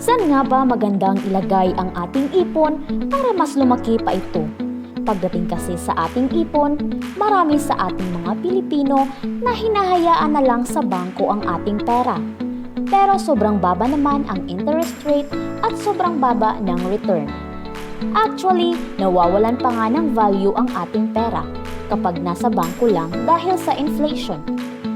Saan nga ba magandang ilagay ang ating ipon para mas lumaki pa ito? Pagdating kasi sa ating ipon, marami sa ating mga Pilipino na hinahayaan na lang sa bangko ang ating pera. Pero sobrang baba naman ang interest rate at sobrang baba ng return. Actually, nawawalan pa nga ng value ang ating pera kapag nasa bangko lang dahil sa inflation.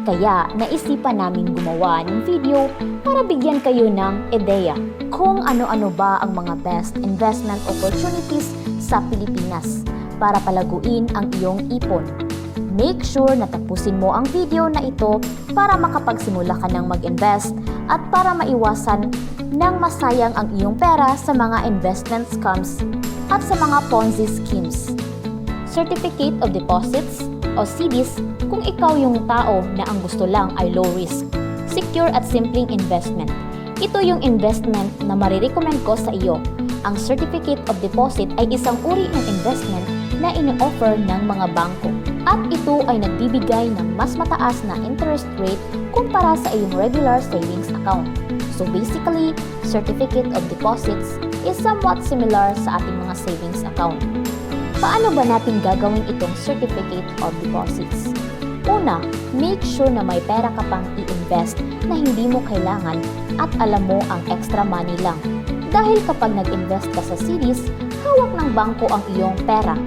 Kaya naisipan namin gumawa ng video para bigyan kayo ng ideya kung ano-ano ba ang mga best investment opportunities sa Pilipinas para palaguin ang iyong ipon. Make sure na tapusin mo ang video na ito para makapagsimula ka ng mag-invest at para maiwasan ng masayang ang iyong pera sa mga investment scams at sa mga Ponzi schemes. Certificate of Deposits o CDs kung ikaw yung tao na ang gusto lang ay low risk, secure at simpleng investment. Ito yung investment na marirecommend ko sa iyo. Ang Certificate of Deposit ay isang uri ng investment na ini-offer ng mga bangko at ito ay nagbibigay ng mas mataas na interest rate kumpara sa iyong regular savings account. So basically, Certificate of Deposits is somewhat similar sa ating mga savings account. Paano ba natin gagawin itong Certificate of Deposits? Una, make sure na may pera ka pang i-invest na hindi mo kailangan at alam mo ang extra money lang. Dahil kapag nag-invest ka sa CDs, hawak ng bangko ang iyong pera.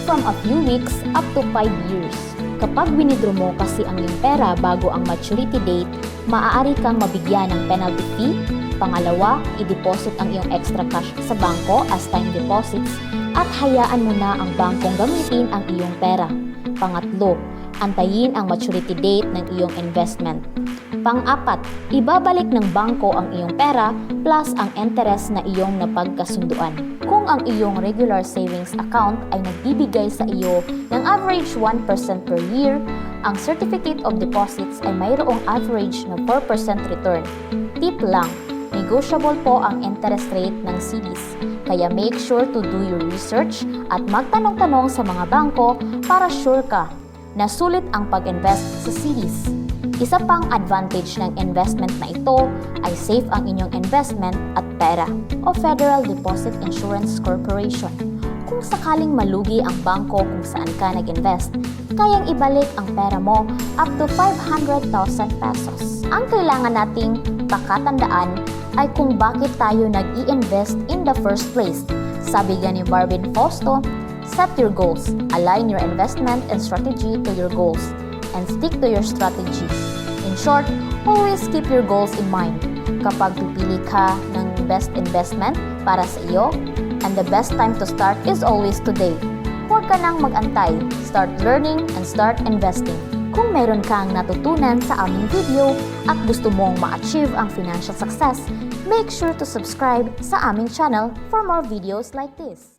From a few weeks up to 5 years. Kapag winidraw mo kasi ang iyong pera bago ang maturity date, maaari kang mabigyan ng penalty fee. Pangalawa, i-deposit ang iyong extra cash sa bangko as time deposits at hayaan mo na ang bangkong gamitin ang iyong pera. Pangatlo, antayin ang maturity date ng iyong investment. Pang-apat, ibabalik ng bangko ang iyong pera plus ang interest na iyong napagkasunduan. Kung ang iyong regular savings account ay nagbibigay sa iyo ng average 1% per year, ang Certificate of Deposits ay mayroong average na 4% return. Tip lang, negotiable po ang interest rate ng CDs. Kaya make sure to do your research at magtanong-tanong sa mga bangko para sure ka na sulit ang pag-invest sa CDs. Isa pang advantage ng investment na ito ay safe ang inyong investment at pera o Federal Deposit Insurance Corporation. Kung sakaling malugi ang bangko kung saan ka nag-invest, kayang ibalik ang pera mo up to 500,000 pesos. Ang kailangan nating pakatandaan ay kung bakit tayo nag-i-invest in the first place. Sabi nga ni Marvin Fausto, set your goals, align your investment and strategy to your goals, and stick to your strategy. In short, always keep your goals in mind. Kapag pipili ka ng best investment para sa iyo, and the best time to start is always today. Huwag ka nang mag-antay. Start learning and start investing. Kung meron kang natutunan sa aming video at gusto mong ma-achieve ang financial success, make sure to subscribe sa aming channel for more videos like this.